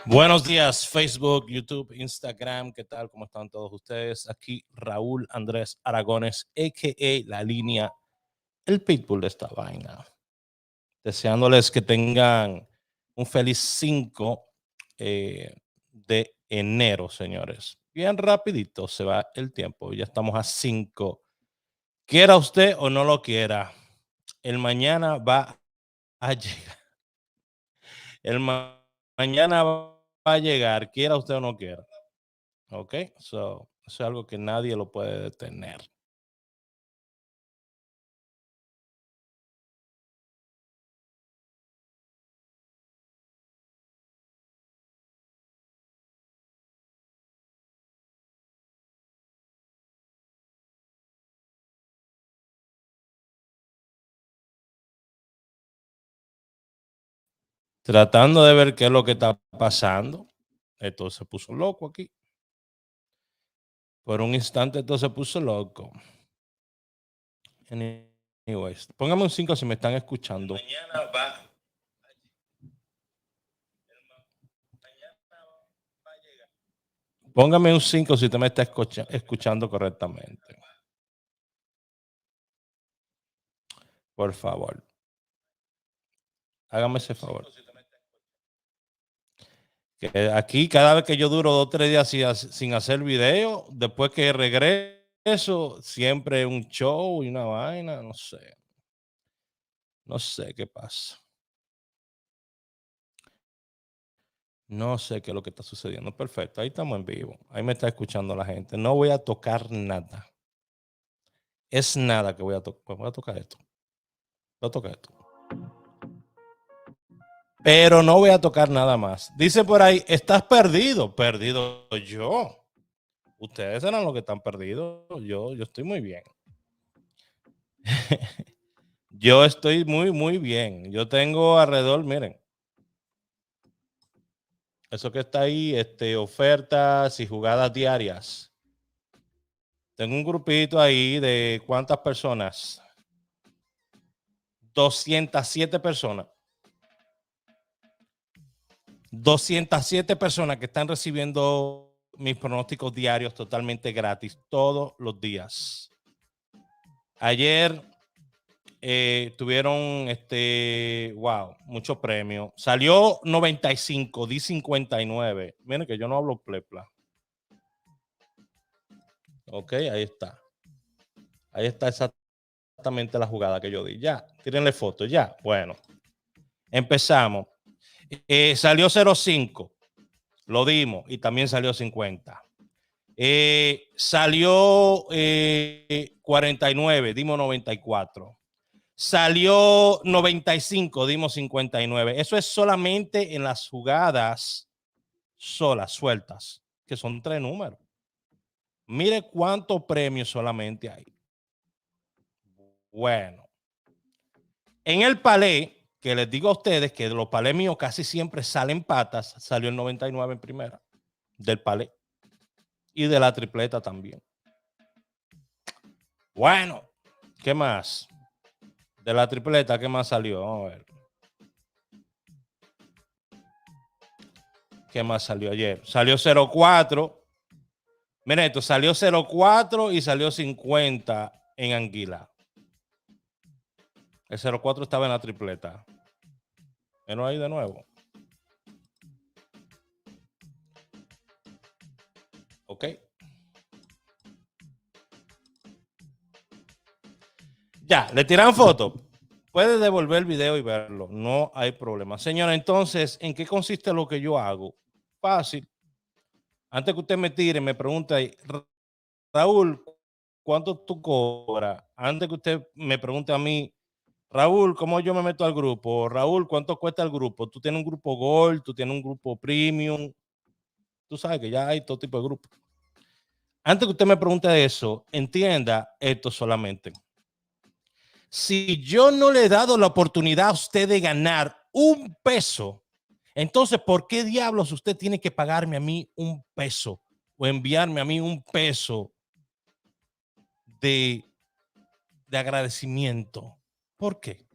Buenos días, Facebook, YouTube, Instagram, ¿qué tal? ¿Cómo están todos ustedes? Aquí Raúl Andrés Aragones, a.k.a. La Línea, el pitbull de esta vaina. Deseándoles que tengan un feliz 5 de enero, señores. Bien rapidito se va el tiempo, ya estamos a 5. Quiera usted o no lo quiera, el mañana va a llegar. Mañana va a llegar, quiera usted o no quiera. Ok, eso es algo que nadie lo puede detener. Tratando de ver qué es lo que está pasando. Esto se puso loco aquí. Por un instante esto se puso loco. Anyways, póngame un 5 si me están escuchando. Póngame un 5 si usted me está escuchando correctamente. Por favor. Hágame ese favor. Que aquí cada vez que yo duro 2 o 3 días sin hacer video, después que regreso, siempre un show y una vaina, no sé. No sé qué pasa. No sé qué es lo que está sucediendo. Perfecto, ahí estamos en vivo. Ahí me está escuchando la gente. No voy a tocar nada. Es nada que voy a tocar. Voy a tocar esto. Voy a tocar esto. Pero no voy a tocar nada más. Dice por ahí, estás perdido. Perdido yo. Ustedes eran los que están perdidos. Yo estoy muy bien. Yo estoy muy bien. Yo tengo alrededor, miren. Eso que está ahí, ofertas y jugadas diarias. Tengo un grupito ahí de ¿cuántas personas? 207 personas. 207 personas que están recibiendo mis pronósticos diarios totalmente gratis todos los días. Ayer tuvieron wow, muchos premios. Salió 95, di 59. Miren que yo no hablo plepla. Ok, ahí está. Ahí está exactamente la jugada que yo di. Ya, tírenle fotos, ya. Bueno, empezamos. Salió 05, lo dimos y también salió 50. Salió 49, dimos 94. Salió 95, dimos 59. Eso es solamente en las jugadas solas, sueltas, que son 3 números. Mire cuántos premios solamente hay. Bueno, en el palé, que les digo a ustedes que de los palés míos casi siempre salen patas, salió el 99 en primera, del palé. Y de la tripleta también. Bueno, ¿qué más? De la tripleta, ¿qué más salió? Vamos a ver. ¿Qué más salió ayer? Salió 04. Miren esto, salió 04 y salió 50 en Anguila. El 04 estaba en la tripleta. Pero ahí de nuevo. Ok. Ya, le tiran foto. Puede devolver el video y verlo. No hay problema. Señora, entonces, ¿en qué consiste lo que yo hago? Fácil. Antes que usted me tire, me pregunta, Raúl, ¿cuánto tú cobras? Antes que usted me pregunte a mí, Raúl, ¿cómo yo me meto al grupo? Raúl, ¿cuánto cuesta el grupo? Tú tienes un grupo Gold, tú tienes un grupo Premium. Tú sabes que ya hay todo tipo de grupos. Antes que usted me pregunte eso, entienda esto solamente. Si yo no le he dado la oportunidad a usted de ganar un peso, entonces, ¿por qué diablos usted tiene que pagarme a mí un peso o enviarme a mí un peso de agradecimiento? ¿Por qué?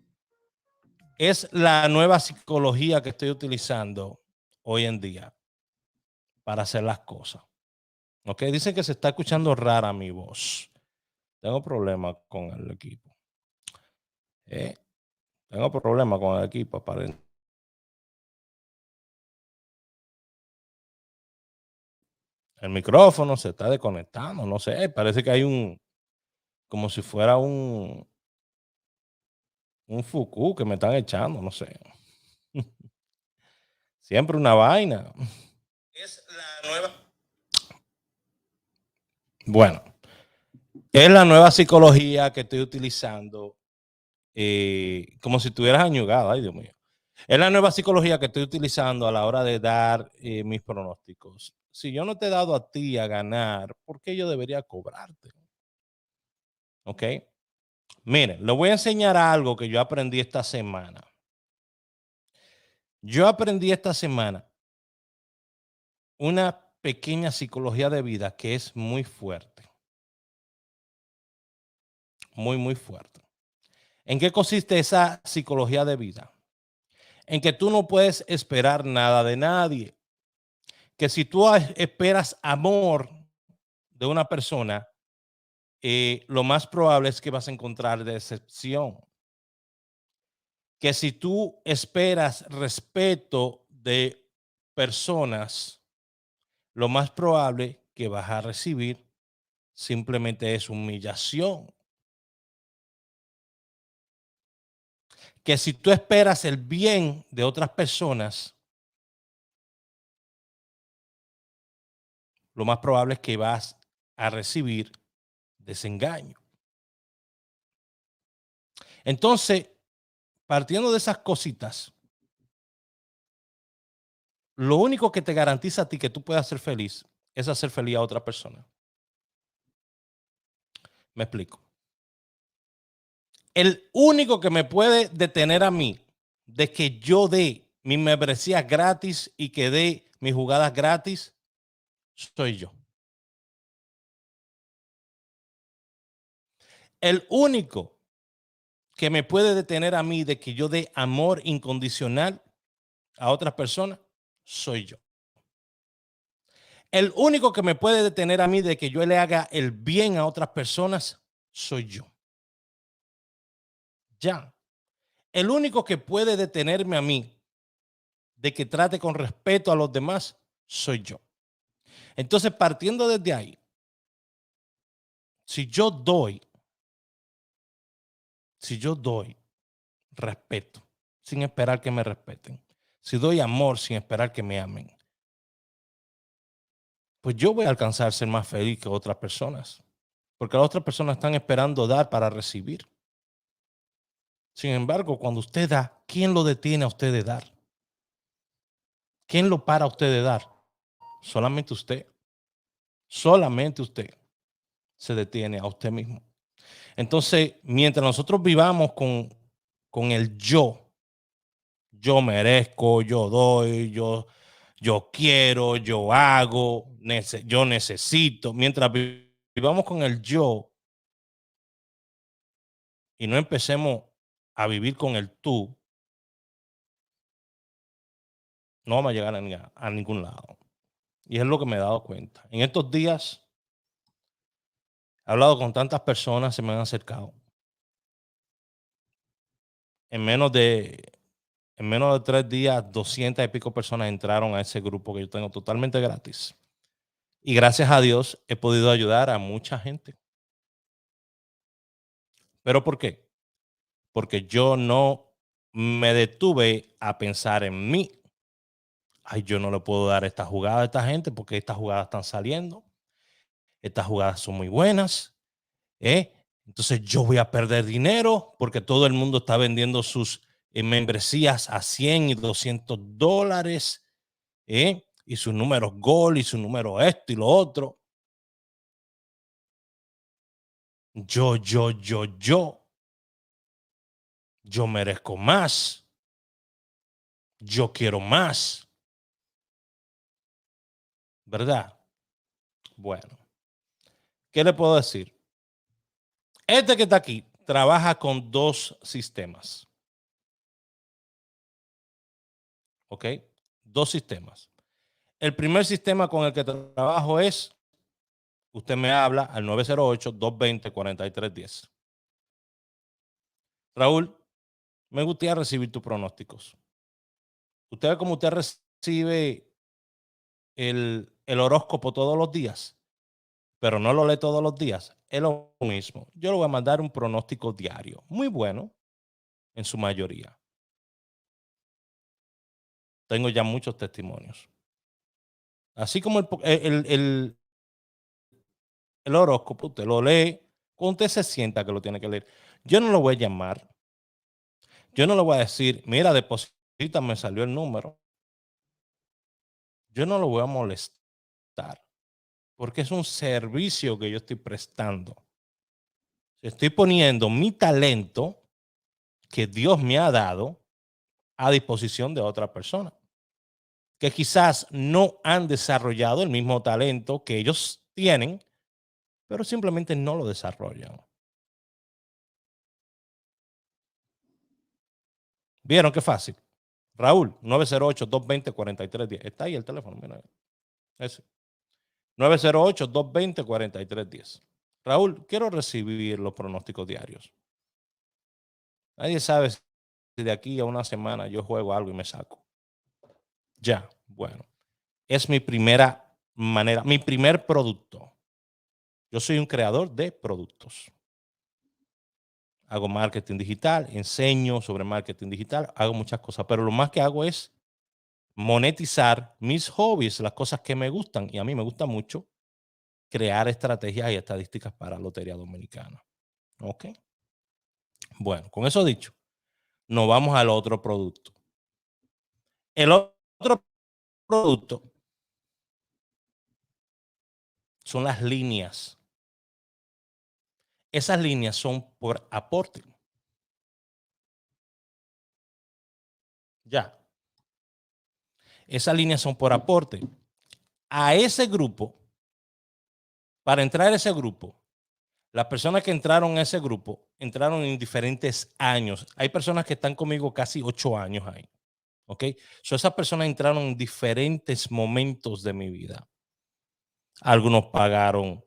Es la nueva psicología que estoy utilizando hoy en día. para hacer las cosas. ¿Ok? Dicen que se está escuchando rara mi voz. Tengo problemas con el equipo. Tengo problemas con el equipo, aparentemente. El micrófono se está desconectando, no sé, parece que hay como si fuera un fuku que me están echando, no sé. Siempre una vaina. Es la nueva. Bueno, es la nueva psicología que estoy utilizando, como si estuvieras añugado, ay Dios mío. Es la nueva psicología que estoy utilizando a la hora de dar mis pronósticos. Si yo no te he dado a ti a ganar, ¿por qué yo debería cobrarte? ¿Ok? Miren, les voy a enseñar algo que yo aprendí esta semana. Yo aprendí esta semana una pequeña psicología de vida que es muy fuerte. Muy, muy fuerte. ¿En qué consiste esa psicología de vida? En que tú no puedes esperar nada de nadie. Que si tú esperas amor de una persona, lo más probable es que vas a encontrar decepción. Que si tú esperas respeto de personas, lo más probable que vas a recibir simplemente es humillación. Que si tú esperas el bien de otras personas, lo más probable es que vas a recibir desengaño. Entonces, partiendo de esas cositas, lo único que te garantiza a ti que tú puedas ser feliz es hacer feliz a otra persona. Me explico. El único que me puede detener a mí de que yo dé mis membresías gratis y que dé mis jugadas gratis soy yo. El único que me puede detener a mí de que yo dé amor incondicional a otras personas soy yo. El único que me puede detener a mí de que yo le haga el bien a otras personas soy yo. Ya. El único que puede detenerme a mí de que trate con respeto a los demás soy yo. Entonces, partiendo desde ahí, si yo doy respeto sin esperar que me respeten, si doy amor sin esperar que me amen, pues yo voy a alcanzar a ser más feliz que otras personas, porque las otras personas están esperando dar para recibir. Sin embargo, cuando usted da, ¿quién lo detiene a usted de dar? ¿Quién lo para a usted de dar? Solamente usted. Solamente usted se detiene a usted mismo. Entonces, mientras nosotros vivamos con el yo merezco, yo doy, yo quiero, yo hago, yo necesito, mientras vivamos con el yo y no empecemos a vivir con el tú, no vamos a llegar a ningún lado. Y es lo que me he dado cuenta. En estos días he hablado con tantas personas, se me han acercado. En menos de, en menos de 3 días, 200 y pico personas entraron a ese grupo que yo tengo totalmente gratis. Y gracias a Dios he podido ayudar a mucha gente. ¿Pero por qué? Porque yo no me detuve a pensar en mí. Ay, yo no le puedo dar esta jugada a esta gente porque estas jugadas están saliendo. Estas jugadas son muy buenas. Entonces yo voy a perder dinero porque todo el mundo está vendiendo sus membresías a 100 y $200, y sus números gol y su número esto y lo otro. Yo merezco más. Yo quiero más. ¿Verdad? Bueno, ¿qué le puedo decir? Este que está aquí trabaja con 2 sistemas. ¿Ok? 2 sistemas. El primer sistema con el que trabajo es, usted me habla al 908-220-4310. Raúl, me gustaría recibir tus pronósticos. Usted ve cómo usted recibe el horóscopo todos los días, pero no lo lee todos los días. Es lo mismo. Yo le voy a mandar un pronóstico diario, muy bueno en su mayoría. Tengo ya muchos testimonios. Así como el horóscopo, usted lo lee cuando usted se sienta que lo tiene que leer. Yo no lo voy a llamar. Yo no le voy a decir, mira, deposita, me salió el número. Yo no lo voy a molestar porque es un servicio que yo estoy prestando. Estoy poniendo mi talento que Dios me ha dado a disposición de otra persona que quizás no han desarrollado el mismo talento que ellos tienen, pero simplemente no lo desarrollan. ¿Vieron qué fácil? Raúl, 908-220-4310. Está ahí el teléfono, mira. Ese. 908-220-4310. Raúl, quiero recibir los pronósticos diarios. Nadie sabe si de aquí a una semana yo juego algo y me saco. Ya, bueno. Es mi primera manera, mi primer producto. Yo soy un creador de productos. Hago marketing digital, enseño sobre marketing digital, hago muchas cosas, pero lo más que hago es monetizar mis hobbies, las cosas que me gustan, y a mí me gusta mucho crear estrategias y estadísticas para Lotería Dominicana. ¿Ok? Bueno, con eso dicho, nos vamos al otro producto. El otro producto son las líneas. Esas líneas son por aporte. Ya. Esas líneas son por aporte. A ese grupo, para entrar a ese grupo, las personas que entraron a ese grupo entraron en diferentes años. Hay personas que están conmigo casi 8 años ahí. ¿Ok? Esas personas entraron en diferentes momentos de mi vida. Algunos pagaron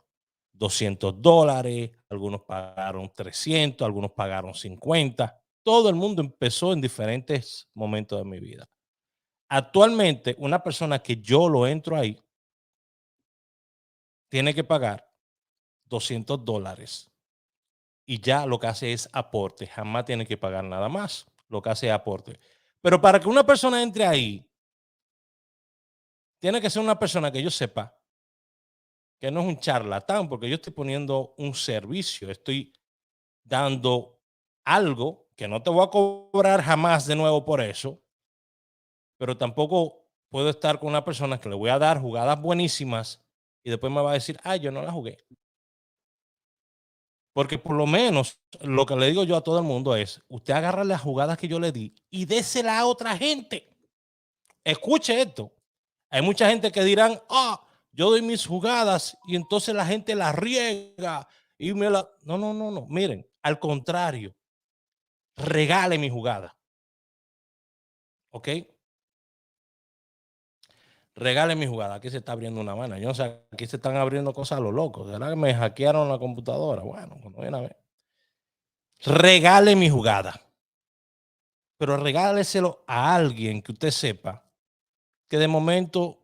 $200, algunos pagaron 300, algunos pagaron 50. Todo el mundo empezó en diferentes momentos de mi vida. Actualmente, una persona que yo lo entro ahí tiene que pagar $200 y ya lo que hace es aporte. Jamás tiene que pagar nada más. Lo que hace es aporte. Pero para que una persona entre ahí, tiene que ser una persona que yo sepa que no es un charlatán, porque yo estoy poniendo un servicio, estoy dando algo que no te voy a cobrar jamás de nuevo por eso, pero tampoco puedo estar con una persona que le voy a dar jugadas buenísimas y después me va a decir, ah, yo no la jugué. Porque por lo menos lo que le digo yo a todo el mundo es, usted agarra las jugadas que yo le di y désela a otra gente. Escuche esto. Hay mucha gente que dirán, ah, yo doy mis jugadas y entonces la gente las riega y me la... No, no, no, no. Miren, al contrario, regale mi jugada. ¿Ok? Regale mi jugada. Aquí se está abriendo una vaina. Yo no sé, aquí se están abriendo cosas a lo loco. ¿Será que me hackearon la computadora? Bueno, cuando viene a ver. Regale mi jugada. Pero regáleselo a alguien que usted sepa que de momento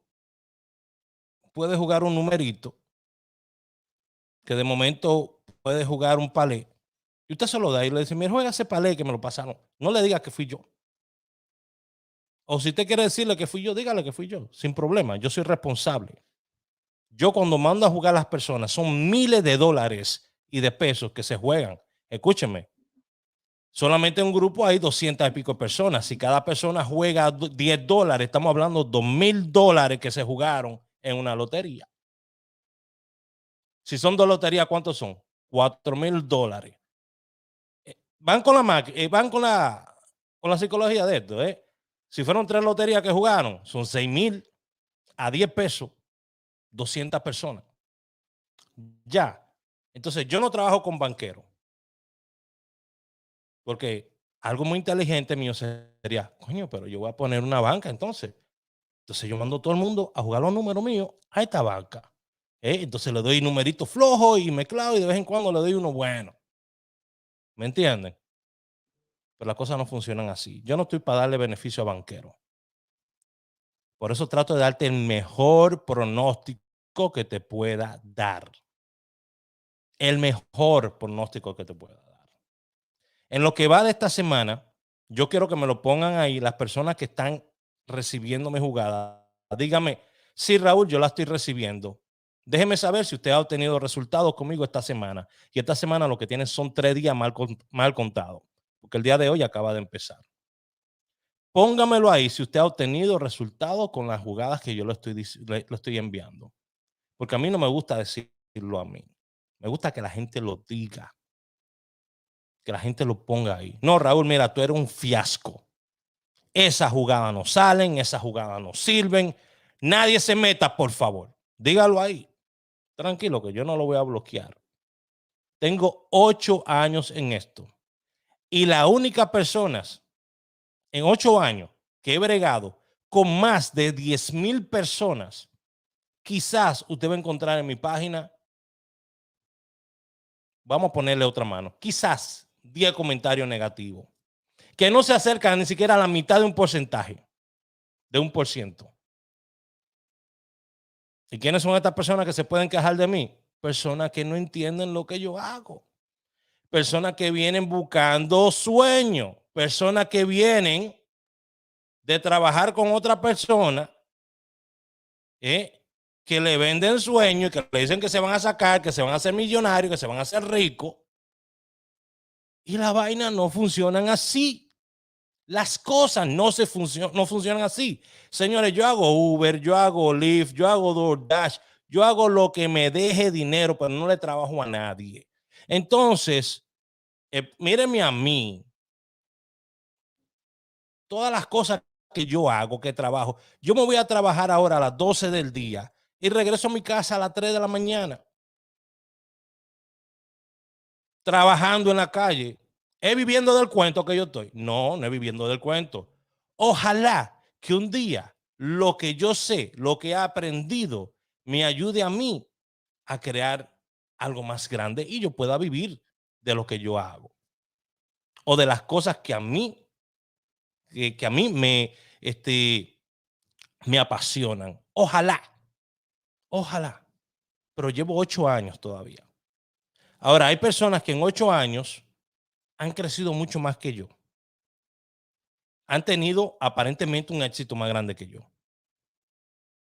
puede jugar un numerito, que de momento puede jugar un palé. Y usted se lo da y le dice, mira, juega ese palé que me lo pasaron. No le diga que fui yo. O si usted quiere decirle que fui yo, dígale que fui yo, sin problema. Yo soy responsable. Yo cuando mando a jugar a las personas, son miles de dólares y de pesos que se juegan. Escúcheme, solamente en un grupo hay 200 y pico personas. Si cada persona juega $10, estamos hablando de $2,000 que se jugaron en una lotería. Si son 2 loterías, ¿cuántos son? $4,000. Van con la psicología de esto, ¿eh? Si fueron 3 loterías que jugaron, son 6,000 a 10 pesos, 200 personas. Ya. Entonces, yo no trabajo con banqueros. Porque algo muy inteligente mío sería, coño, pero yo voy a poner una banca entonces. Entonces yo mando a todo el mundo a jugar los números míos a esta banca. Entonces le doy numeritos flojos y mezclado y de vez en cuando le doy uno bueno. ¿Me entienden? Pero las cosas no funcionan así. Yo no estoy para darle beneficio a banqueros. Por eso trato de darte el mejor pronóstico que te pueda dar. El mejor pronóstico que te pueda dar. En lo que va de esta semana, yo quiero que me lo pongan ahí las personas que están recibiendo mi jugada. Dígame, sí, Raúl, yo la estoy recibiendo. Déjeme saber si usted ha obtenido resultados conmigo esta semana. Y esta semana lo que tienen son 3 días mal contados, porque el día de hoy acaba de empezar. Póngamelo ahí si usted ha obtenido resultados con las jugadas que yo lo estoy enviando. Porque a mí no me gusta decirlo a mí. Me gusta que la gente lo diga. Que la gente lo ponga ahí. No, Raúl, mira, tú eres un fiasco. Esas jugadas no salen, esas jugadas no sirven. Nadie se meta, por favor. Dígalo ahí. Tranquilo, que yo no lo voy a bloquear. Tengo 8 años en esto. Y la única personas en 8 años que he bregado con más de 10,000 personas, quizás usted va a encontrar en mi página, vamos a ponerle otra mano, quizás 10 comentarios negativos, que no se acercan ni siquiera a la mitad de un porcentaje, de 1%. ¿Y quiénes son estas personas que se pueden quejar de mí? Personas que no entienden lo que yo hago. Personas que vienen buscando sueño. Personas que vienen de trabajar con otra persona que le venden sueños, que le dicen que se van a sacar, que se van a hacer millonarios, que se van a hacer ricos. Y la vaina no funcionan así. Las cosas no funcionan así. Señores, yo hago Uber, yo hago Lyft, yo hago DoorDash, yo hago lo que me deje dinero, pero no le trabajo a nadie. Entonces, mírenme a mí. Todas las cosas que yo hago, que trabajo, yo me voy a trabajar ahora a las 12 del día y regreso a mi casa a las 3 de la mañana. Trabajando en la calle. ¿Es viviendo del cuento que yo estoy? No, no es viviendo del cuento. Ojalá que un día lo que yo sé, lo que he aprendido, me ayude a mí a crear algo más grande y yo pueda vivir de lo que yo hago. O de las cosas que a mí, que a mí me apasionan. Ojalá. Ojalá. Pero llevo 8 años todavía. Ahora, hay personas que en 8 años han crecido mucho más que yo. Han tenido aparentemente un éxito más grande que yo.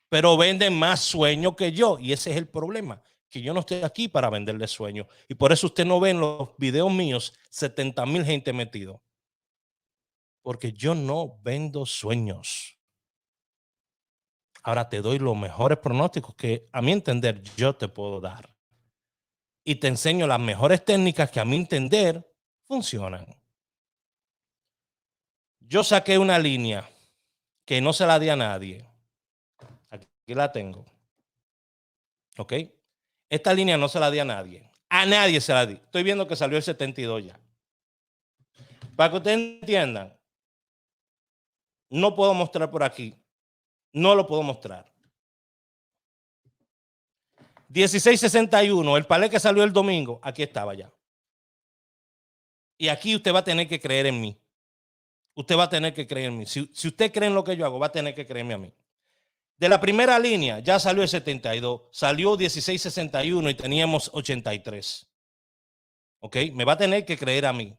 Pero venden más sueños que yo. Y ese es el problema. Que yo no estoy aquí para venderle sueños. Y por eso usted no ve en los videos míos 70,000 gente metido. Porque yo no vendo sueños. Ahora te doy los mejores pronósticos que a mi entender yo te puedo dar. Y te enseño las mejores técnicas que a mi entender funcionan. Yo saqué una línea que no se la di a nadie. Aquí la tengo. ¿Ok? Esta línea no se la di a nadie. A nadie se la di. Estoy viendo que salió el 72 ya. Para que ustedes entiendan, no puedo mostrar por aquí. No lo puedo mostrar. 1661, el palé que salió el domingo, aquí estaba ya. Y aquí usted va a tener que creer en mí. Usted va a tener que creer en mí. Si usted cree en lo que yo hago, va a tener que creerme a mí. De la primera línea ya salió el 72, salió 1661 y teníamos 83. ¿Ok? Me va a tener que creer a mí.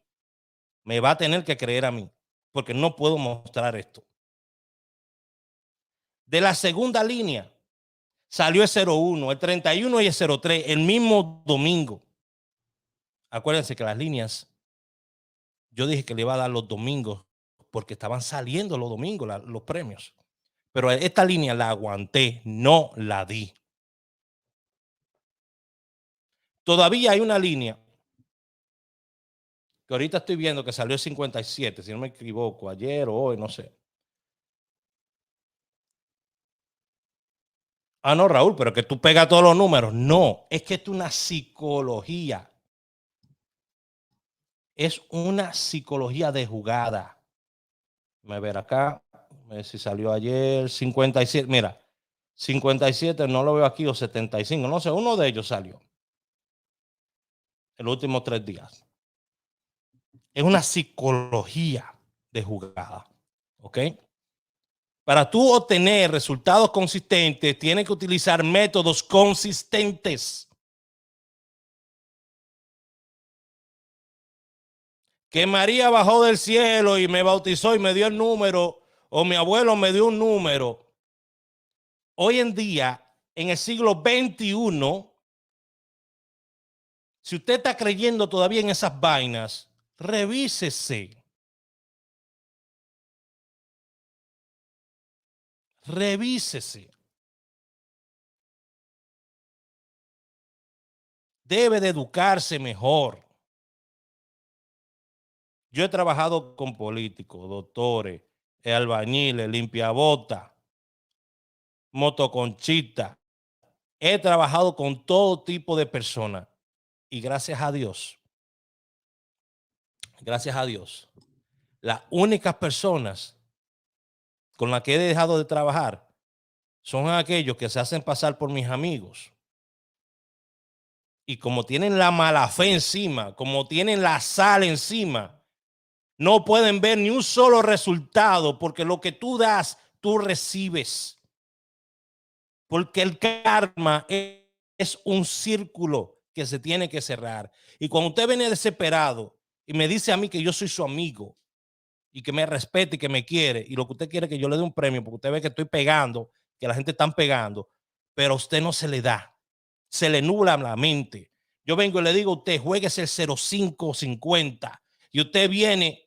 Me va a tener que creer a mí, porque no puedo mostrar esto. De la segunda línea salió el 01, el 31 y el 03, el mismo domingo. Acuérdense que las líneas, yo dije que le iba a dar los domingos, porque estaban saliendo los domingos los premios. Pero esta línea la aguanté, no la di. Todavía hay una línea que ahorita estoy viendo que salió el 57, si no me equivoco, ayer o hoy, no sé. Ah, no, Raúl, pero que tú pegas todos los números. No, es que es una psicología. Es una psicología de jugada. Me ver acá. A ver si salió ayer. 57, mira, 57 no lo veo aquí, o 75, no sé, uno de ellos salió en los últimos 3 días. Es una psicología de jugada, ¿ok? Para tú obtener resultados consistentes, tienes que utilizar métodos consistentes. Que María bajó del cielo y me bautizó y me dio el número, o mi abuelo me dio un número. Hoy en día, en el siglo XXI, si usted está creyendo todavía en esas vainas, revísese. Revísese. Debe de educarse mejor. Yo he trabajado con políticos, doctores, albañiles, limpiabotas, motoconchita. He trabajado con todo tipo de personas y gracias a Dios, las únicas personas con las que he dejado de trabajar son aquellos que se hacen pasar por mis amigos. Y como tienen la mala fe encima, como tienen la sal encima, no pueden ver ni un solo resultado, porque lo que tú das, tú recibes. Porque el karma es un círculo que se tiene que cerrar. Y cuando usted viene desesperado y me dice a mí que yo soy su amigo y que me respete y que me quiere, y lo que usted quiere es que yo le dé un premio, porque usted ve que estoy pegando, que la gente está pegando, pero a usted no se le da, se le nubla la mente. Yo vengo y le digo a usted, jueguese el 0550 y usted viene,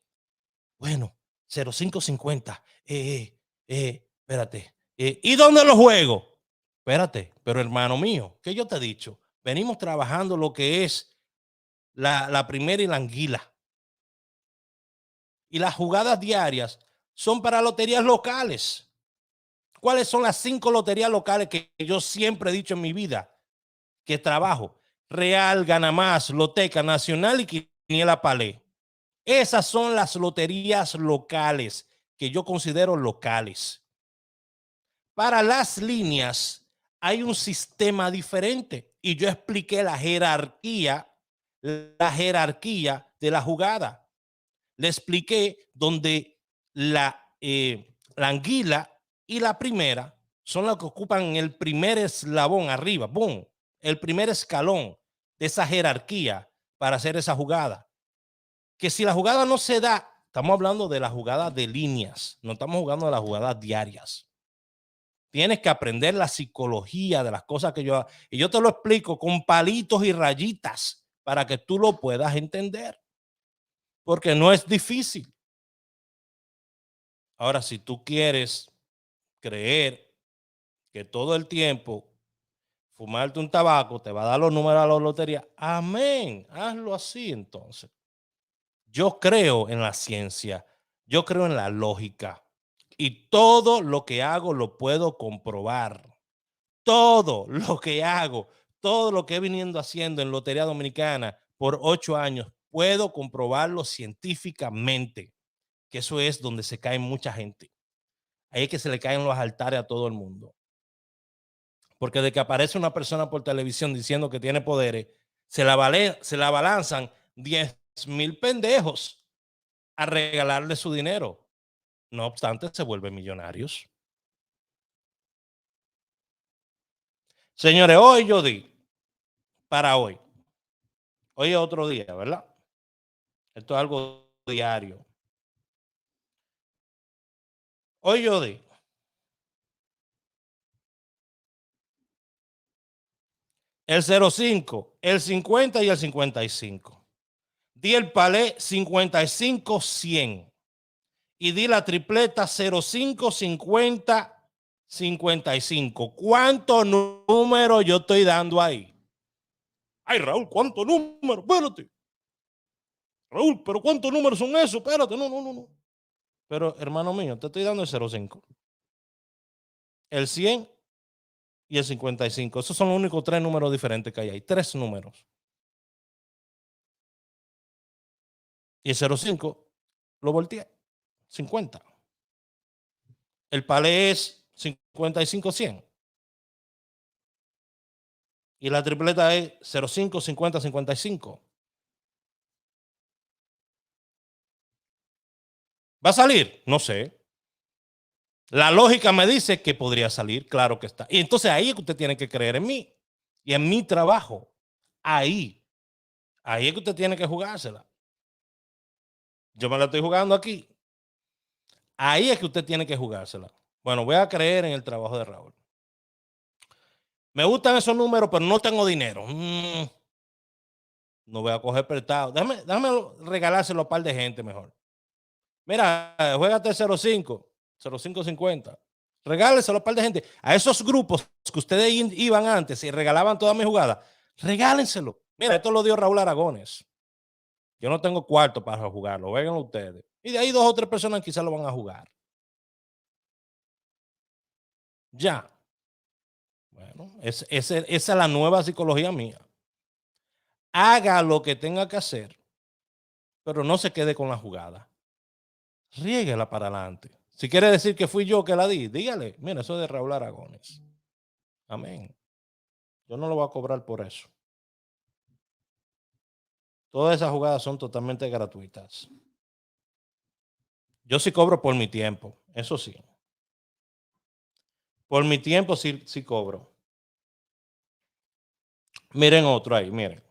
bueno, 0550, espérate, ¿y dónde lo juego? Espérate, pero hermano mío, ¿qué yo te he dicho? Venimos trabajando lo que es la primera y la anguila. Y las jugadas diarias son para loterías locales. ¿Cuáles son las 5 loterías locales que yo siempre he dicho en mi vida que trabajo? Real, Ganamás, Loteca Nacional y Quiniela Palé. Esas son las loterías locales que yo considero locales. Para las líneas hay un sistema diferente y yo expliqué la jerarquía de la jugada. Le expliqué donde la anguila y la primera son las que ocupan el primer eslabón arriba, boom, el primer escalón de esa jerarquía para hacer esa jugada. Que si la jugada no se da, estamos hablando de la jugada de líneas, no estamos jugando de las jugadas diarias. Tienes que aprender la psicología de las cosas que yo hago. Y yo te lo explico con palitos y rayitas para que tú lo puedas entender. Porque no es difícil. Ahora, si tú quieres creer que todo el tiempo fumarte un tabaco te va a dar los números a la lotería, amén, hazlo así entonces. Yo creo en la ciencia, yo creo en la lógica y todo lo que hago lo puedo comprobar. Todo lo que hago, todo lo que he venido haciendo en Lotería Dominicana por 8 años, puedo comprobarlo científicamente, que eso es donde se cae mucha gente. Ahí es que se le caen los altares a todo el mundo. Porque de que aparece una persona por televisión diciendo que tiene poderes, se la balanzan 10,000 pendejos a regalarle su dinero. No obstante, se vuelven millonarios. Señores, hoy yo di para hoy. Hoy es otro día, ¿verdad? Esto es algo diario. Hoy yo di el 05, el 50 y el 55. Di el palé 55-100 y di la tripleta 05, 50, 55. ¿Cuántos números yo estoy dando ahí? Ay, Raúl, ¿cuántos números? Espérate. Raúl, ¿pero cuántos números son esos? Espérate, no. Pero, hermano mío, te estoy dando el 05, el 100 y el 55. Esos son los únicos 3 números diferentes que hay ahí. 3 números. Y el 05 lo volteé. 50. El palé es 55-100. Y la tripleta es 05, 50, 55. ¿Va a salir? No sé. La lógica me dice que podría salir, claro que está. Y entonces ahí es que usted tiene que creer en mí y en mi trabajo. Ahí es que usted tiene que jugársela. Yo me la estoy jugando aquí. Ahí es que usted tiene que jugársela. Bueno, voy a creer en el trabajo de Raúl. Me gustan esos números, pero no tengo dinero. No voy a coger prestado. Déjame regalárselo a un par de gente mejor. Mira, juégate 05, 0550. Regáleselo a un par de gente. A esos grupos que ustedes iban antes y regalaban toda mi jugada, regálenselo. Mira, esto lo dio Raúl Aragones. Yo no tengo cuarto para jugarlo, jueguenlo ustedes. Y de ahí 2 o 3 personas quizás lo van a jugar. Ya. Bueno, esa es la nueva psicología mía. Haga lo que tenga que hacer, pero no se quede con la jugada. Riéguela para adelante. Si quiere decir que fui yo que la di, dígale, mira, eso es de Raúl Aragones. Amén. Yo no lo voy a cobrar por eso. Todas esas jugadas son totalmente gratuitas. Yo sí cobro por mi tiempo, eso sí. Por mi tiempo sí cobro. Miren otro ahí, miren.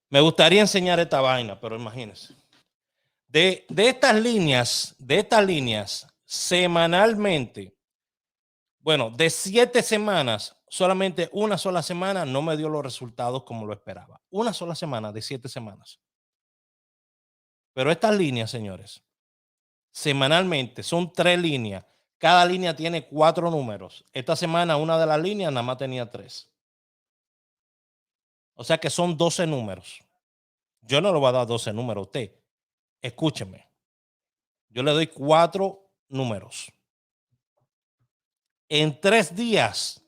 Me gustaría enseñar esta vaina, pero imagínense. De estas líneas, semanalmente, bueno, de 7 semanas, solamente una sola semana no me dio los resultados como lo esperaba. Una sola semana de 7 semanas. Pero estas líneas, señores, semanalmente son 3 líneas. Cada línea tiene 4 números. Esta semana una de las líneas nada más tenía 3. O sea que son 12 números. Yo no le voy a dar 12 números a usted. Escúcheme. Yo le doy 4 números. En 3 días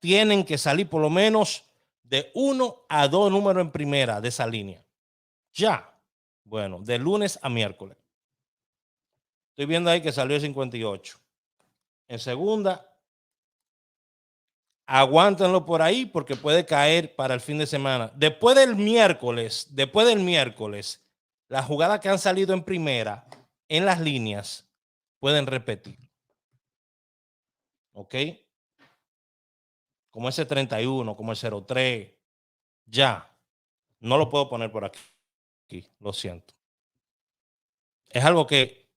tienen que salir por lo menos de 1 a 2 números en primera de esa línea. Ya. Bueno, de lunes a miércoles. Estoy viendo ahí que salió el 58. En segunda, aguántenlo por ahí porque puede caer para el fin de semana. Después del miércoles, las jugadas que han salido en primera en las líneas pueden repetir. ¿Ok? Como ese 31, como el 03. Ya. No lo puedo poner por aquí. Lo siento. Es algo que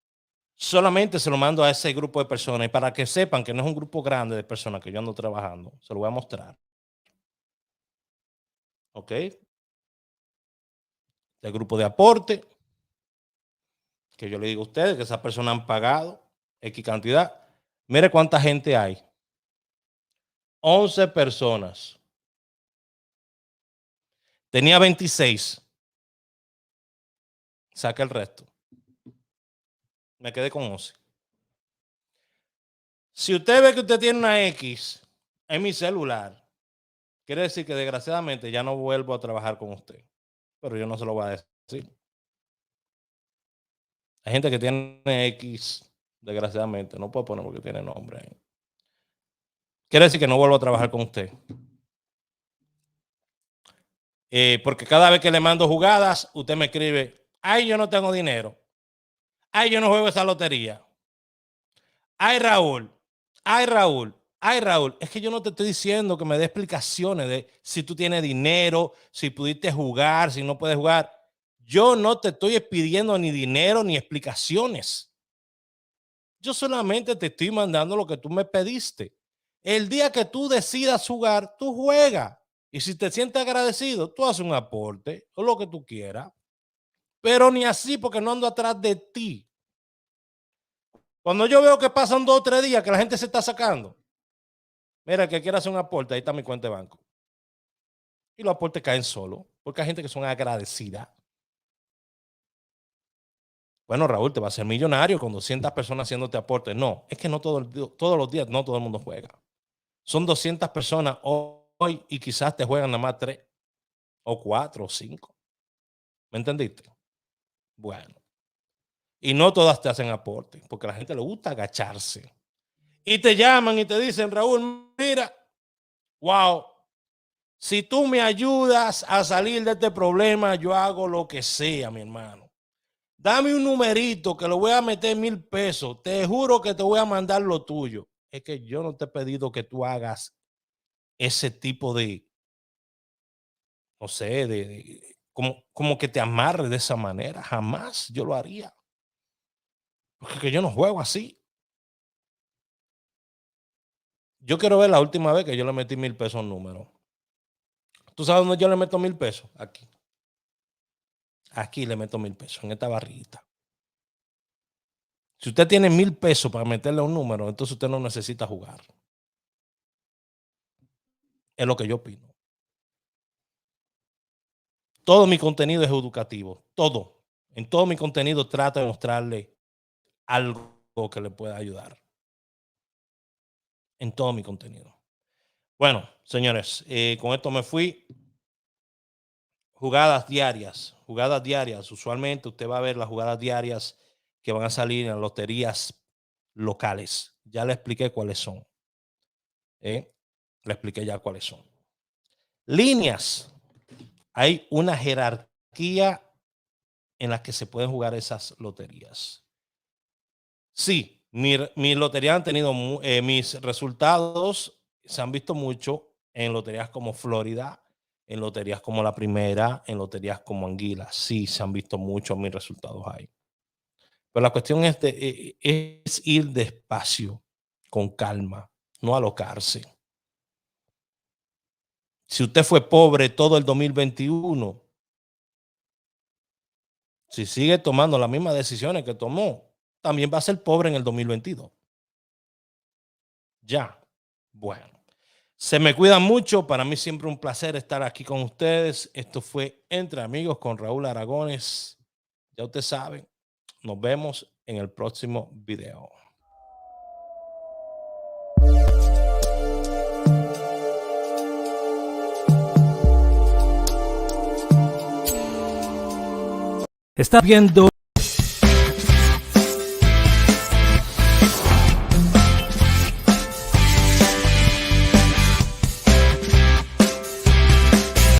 solamente se lo mando a ese grupo de personas y para que sepan que no es un grupo grande de personas que yo ando trabajando, se lo voy a mostrar. ¿Ok? El grupo de aporte, que yo le digo a ustedes que esas personas han pagado X cantidad. Mire cuánta gente hay. 11 personas. Tenía 26. Saca el resto. Me quedé con 11. Si usted ve que usted tiene una X en mi celular, quiere decir que desgraciadamente ya no vuelvo a trabajar con usted. Pero yo no se lo voy a decir. Hay gente que tiene X, desgraciadamente. No puedo poner porque tiene nombre ahí. Quiere decir que no vuelvo a trabajar con usted. Porque cada vez que le mando jugadas, usted me escribe, ay, yo no tengo dinero. Ay, yo no juego esa lotería. Ay, Raúl. Ay, Raúl. Ay, Raúl. Es que yo no te estoy diciendo que me dé explicaciones de si tú tienes dinero, si pudiste jugar, si no puedes jugar. Yo no te estoy pidiendo ni dinero ni explicaciones. Yo solamente te estoy mandando lo que tú me pediste. El día que tú decidas jugar, tú juegas. Y si te sientes agradecido, tú haces un aporte o lo que tú quieras. Pero ni así porque no ando atrás de ti. Cuando yo veo que pasan 2 o 3 días que la gente se está sacando, mira, el que quiera hacer un aporte, ahí está mi cuenta de banco. Y los aportes caen solo, porque hay gente que son agradecidas. Bueno, Raúl, te va a ser millonario con 200 personas haciéndote aportes. No, es que no todos los días, no todo el mundo juega. Son 200 personas hoy y quizás te juegan nada más 3 o 4 o 5. ¿Me entendiste? Bueno. Y no todas te hacen aporte, porque a la gente le gusta agacharse. Y te llaman y te dicen, Raúl, mira, wow, si tú me ayudas a salir de este problema, yo hago lo que sea, mi hermano. Dame un numerito que lo voy a meter 1,000 pesos. Te juro que te voy a mandar lo tuyo. Es que yo no te he pedido que tú hagas ese tipo de, no sé, como que te amarre de esa manera. Jamás yo lo haría. Porque yo no juego así. Yo quiero ver la última vez que yo le metí 1,000 pesos a un número. ¿Tú sabes dónde yo le meto 1,000 pesos? Aquí. Aquí le meto 1,000 pesos, en esta barriguita. Si usted tiene 1,000 pesos para meterle a un número, entonces usted no necesita jugar. Es lo que yo opino. Todo mi contenido es educativo. Todo. En todo mi contenido trato de mostrarle algo que le pueda ayudar. En todo mi contenido. Bueno, señores, con esto me fui. Jugadas diarias. Jugadas diarias. Usualmente usted va a ver las jugadas diarias que van a salir en loterías locales. Ya le expliqué cuáles son. Le expliqué ya cuáles son. Líneas. Hay una jerarquía en la que se pueden jugar esas loterías. Sí, mi lotería han tenido, mis resultados se han visto mucho en loterías como Florida, en loterías como La Primera, en loterías como Anguila. Sí, se han visto mucho mis resultados ahí. Pero la cuestión es ir despacio, con calma, no alocarse. Si usted fue pobre todo el 2021, si sigue tomando las mismas decisiones que tomó, también va a ser pobre en el 2022. Ya. Bueno. Se me cuidan mucho. Para mí siempre un placer estar aquí con ustedes. Esto fue Entre Amigos con Raúl Aragones. Ya ustedes saben. Nos vemos en el próximo video. Está viendo